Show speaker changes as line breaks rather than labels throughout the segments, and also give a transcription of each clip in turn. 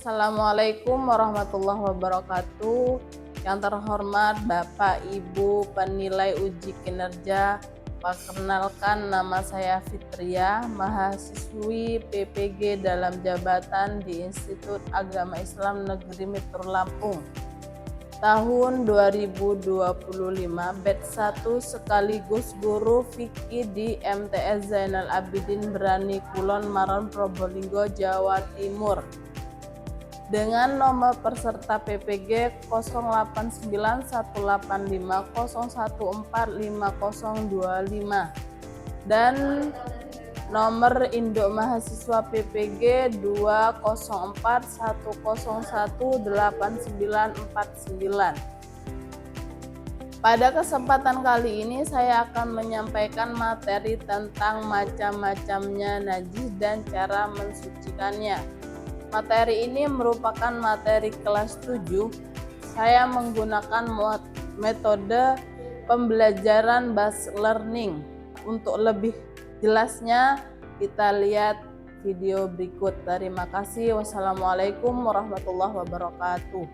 Assalamualaikum warahmatullahi wabarakatuh. Yang terhormat Bapak Ibu penilai uji kinerja, perkenalkan nama saya Fitria, mahasiswi PPG dalam jabatan di Institut Agama Islam Negeri Metro Lampung. Tahun 2025, batch 1 sekaligus guru fikih di MTS Zainal Abidin Brani Kulon Maron Probolinggo, Jawa Timur. Dengan nomor peserta PPG 089185014525 dan nomor induk mahasiswa PPG 204101899. Pada kesempatan kali ini saya akan menyampaikan materi tentang macam-macamnya najis dan cara mensucikannya. Materi ini merupakan materi kelas 7. Saya menggunakan metode pembelajaran based learning. Untuk lebih jelasnya kita lihat video berikut. Terima kasih. Wassalamualaikum warahmatullahi wabarakatuh.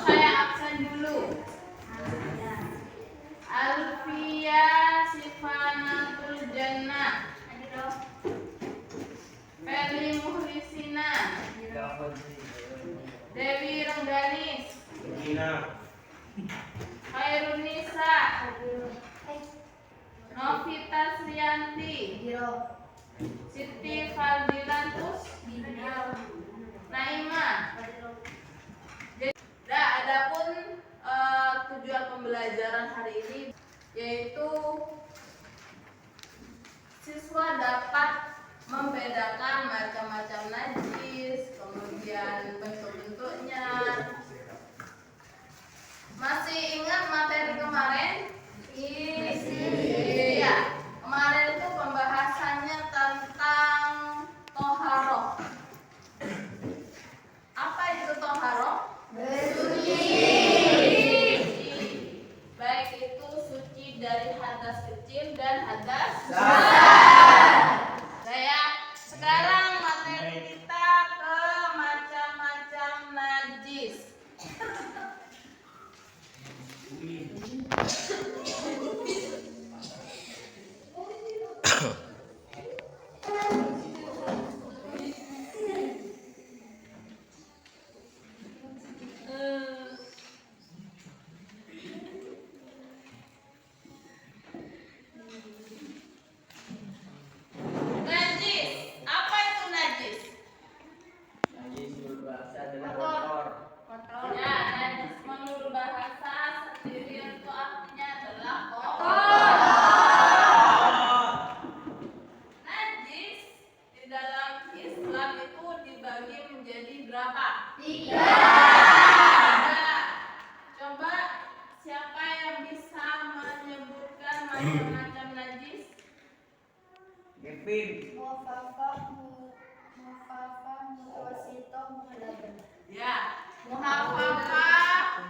Saya absen dulu. Alfia Sifanatul Jannah, Feli Muhlisina, Dewi Rengganis, Khairunisa, Novita Srianti, Siti Fadilantus, Naimah. Nah, adapun tujuan pembelajaran hari ini yaitu siswa dapat membedakan macam-macam najis, kemudian bentuk-bentuknya. Masih ingat materi kemarin? Iya. Kemarin itu pembahasannya tentang toharoh. Apa itu toharoh? Baik itu suci dari hadas kecil dan hadas besar. Sekarang materi kita ke macam-macam najis. Macam-macam najis. Ya, muhafafah,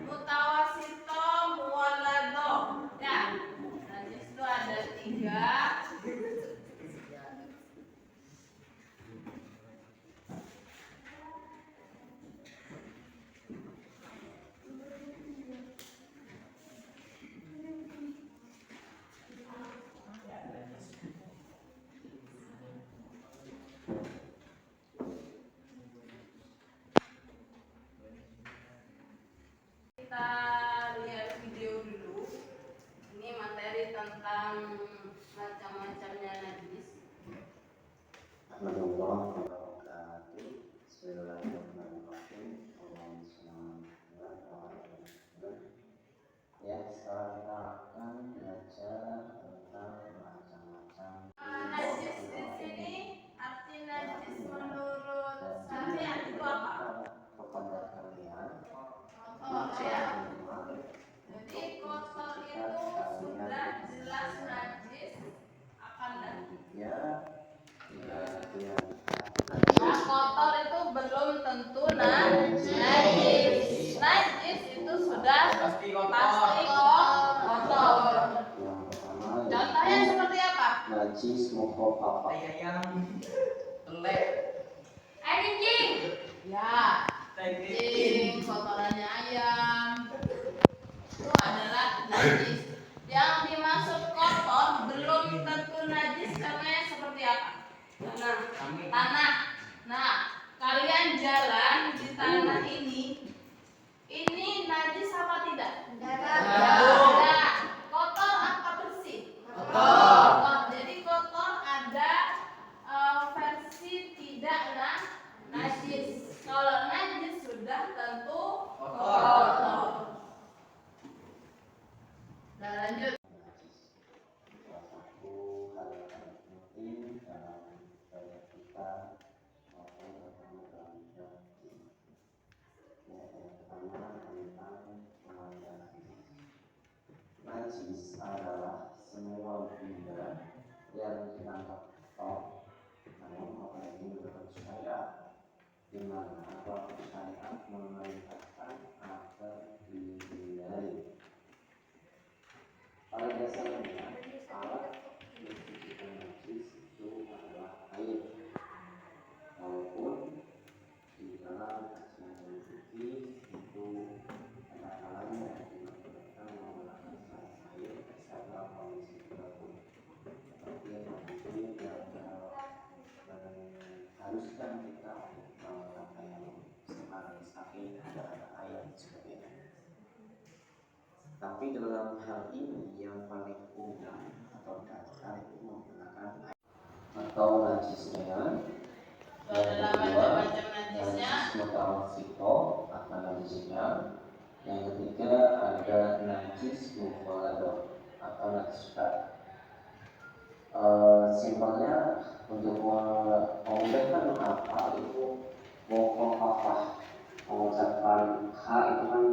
mutawasito, muwalado. Ya, najis itu ada 3. Kita lihat video dulu. Ini materi tentang macam-macamnya najis.
Ya, sekarang kita akan belajar tentang macam-macam
Najis di sini, arti najis menurut saya itu apa?
kepada kalian.
Kotor ya. Jadi kotor itu sudah jelas najis akan najis.
Ya,
Nah, kotor itu belum tentu najis. Najis itu sudah pasti kotor. Contohnya seperti apa?
najis mukhafafah.
Air kencing. Ya, kencing, kotorannya ayam. Itu adalah najis. Yang dimaksud kotor belum tentu najis karena seperti apa? Tanah. Nah, kalian jalan di tanah ini najis apa tidak? Tidak. Kotor apa bersih? Kotor. Jadi kotor ada versi tidak najis. Kalau najis sudah tentu kotor. Nah, lanjut.
tentang kematian. Najis adalah semua benda yang ditangkap kotor, namun orang ini berpercaya di mana bahwa syariat memerintahkan agar dihindari. Pada dasarnya, alat mensucikan najis itu adalah air, walaupun di dalam kajian fikih itu ada kalanya diperbolehkan menggunakan selain air karena kondisi tertentu, seperti kondisi yang mengharuskan kita untuk melakukan tayamum, misalkan ada air seperti itu. Tapi dalam hal ini yang paling umum atau dasar itu menggunakan air atau najisnya. Yang kedua, najis mutawasito atau najisnya. Yang ketiga ada najis mukhalado atau najis berat. Simpelnya untuk memudahkan apa itu mukhafafah, mengucapkan h itu kan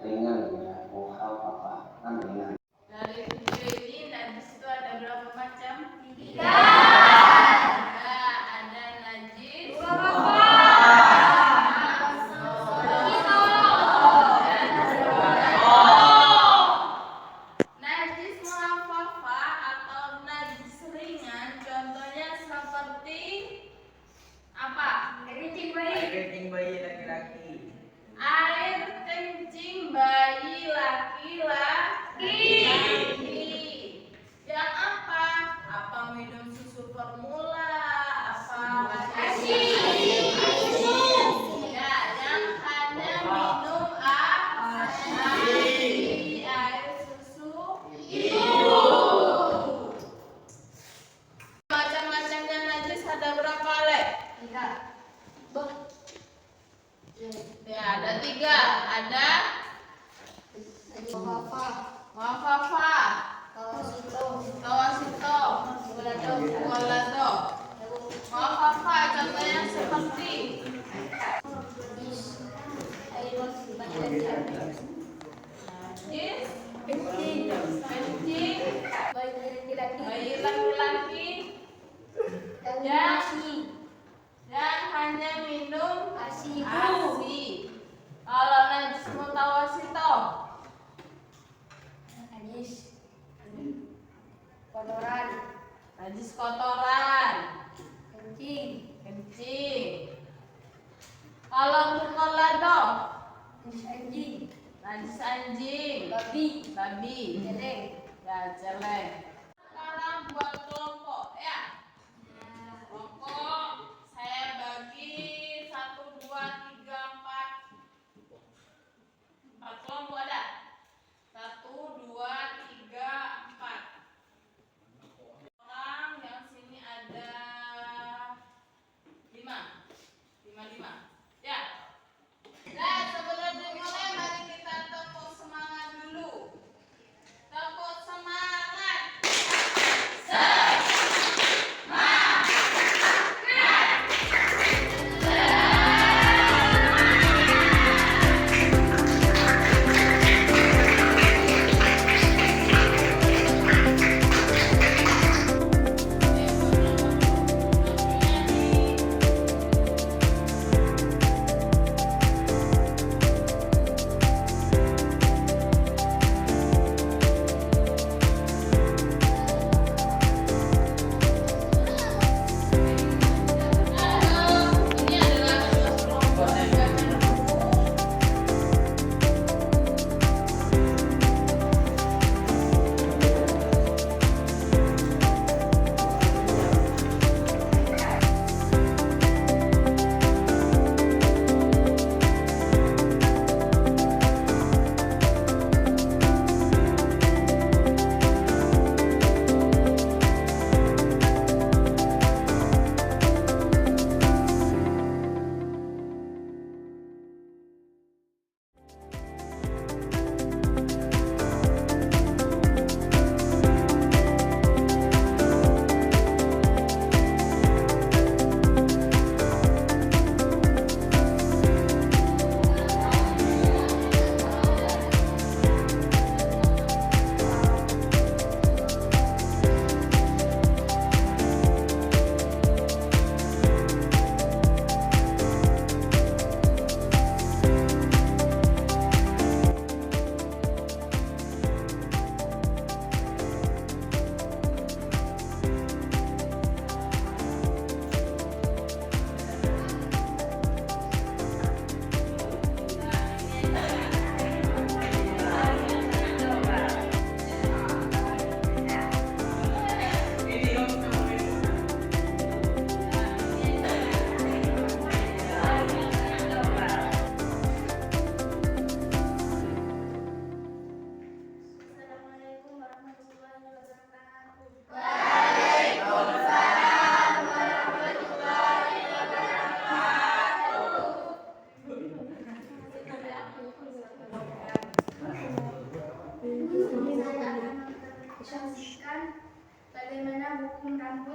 ringan ya, mukhafafah kan ringan.
Dari video ini najis itu ada berapa macam? 3. Ada najis najis mukhafafah atau najis ringan, contohnya seperti apa?
Kencing bayi laki-laki.
Air kencing bayi laki-laki. Yang apa? Apa minum susu formula? Apa ASI? Ya, yang hanya minum ASI, air susu ibu. Macam-macamnya najis ada berapa, Le?
3.
Ya, ada 3. Ada mukhafafah, tawasito, mukhalado. Mukhafafah contohnya seperti najis kencing bayi laki-laki yang hanya minum ASI. Kalau najis mutawasito, najis kotoran, kencing. Kalau mukhalado, najis anjing, babi, ya celeng. Sekarang buat kelompok ya. Kelompok saya bagi 1, 2, 3, 4. 4 kelompok ada. 1, 2, 3, 4. Orang yang sini ada 5. 5. Ya. Nah, sebelum dimulai mari kita tepuk semangat dulu. Tepuk semangat.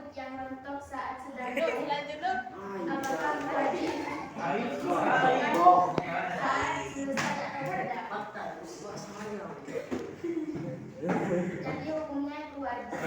rambut yang rontok saat sedang lanjut dong. Apakah wajib saat selesai atau tidak? Jadi hukumnya itu wajib.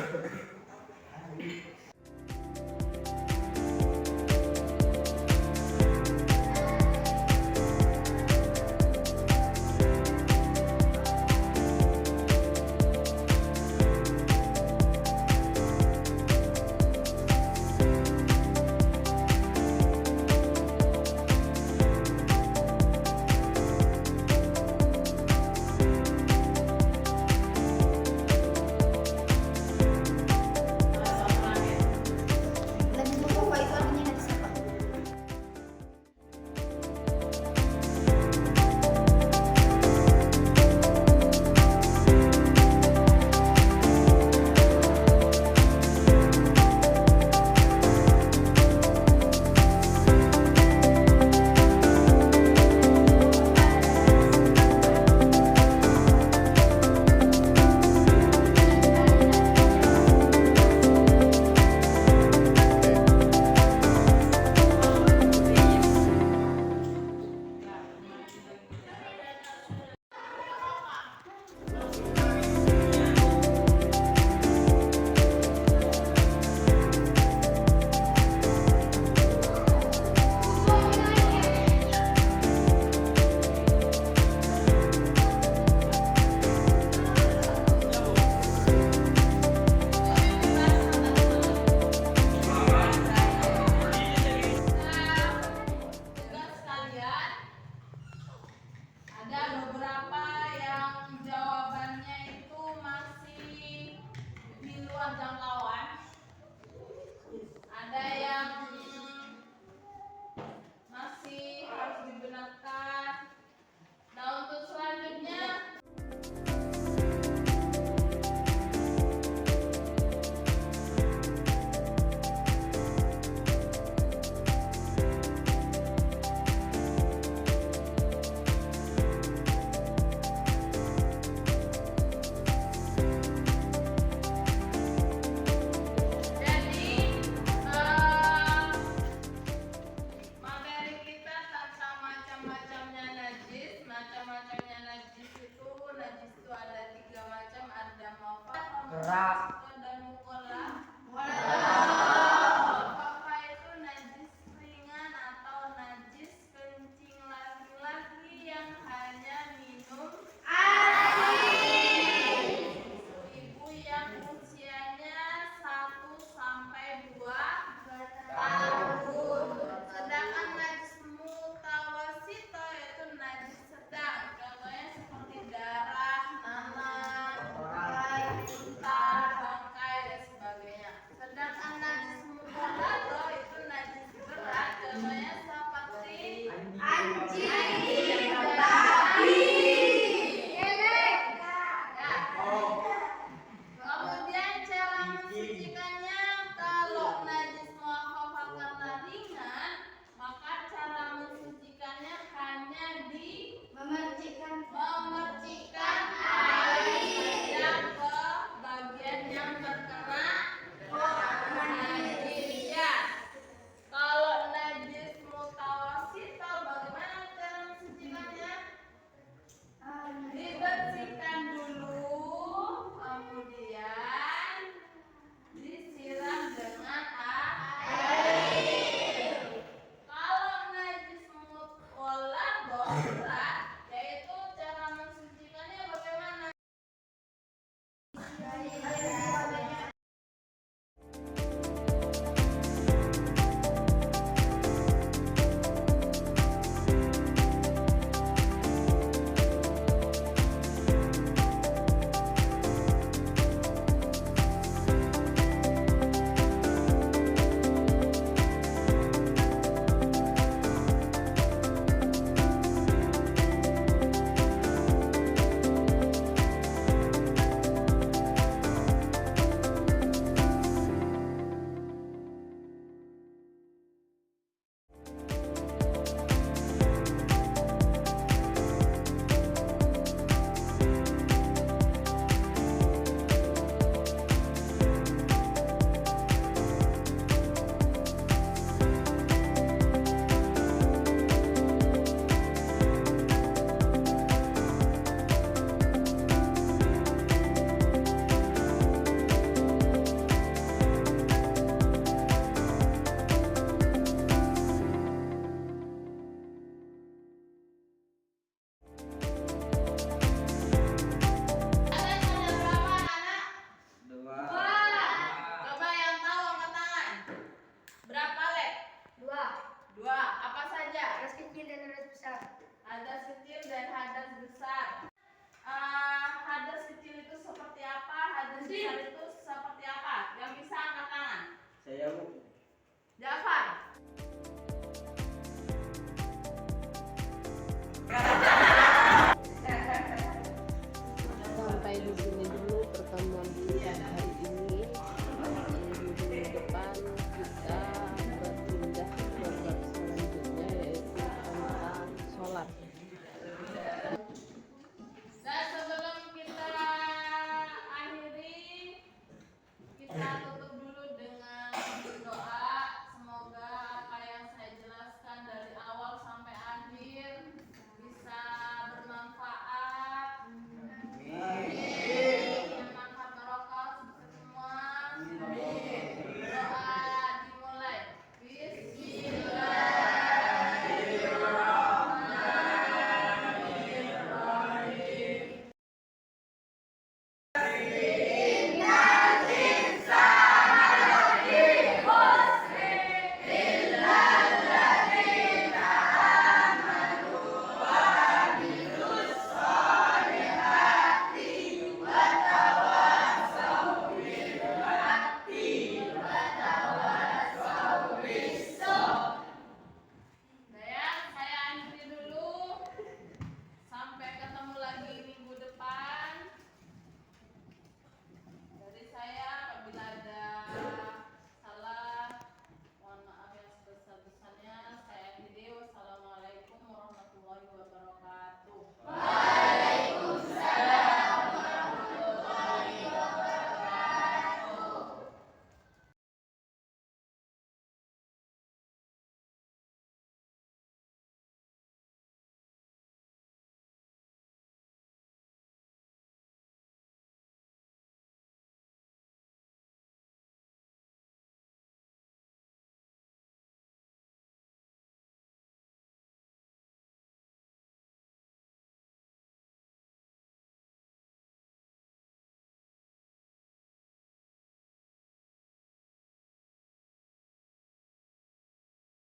Dua, apa saja?
Hadas kecil dan hadas besar.
Hadas kecil dan hadas besar.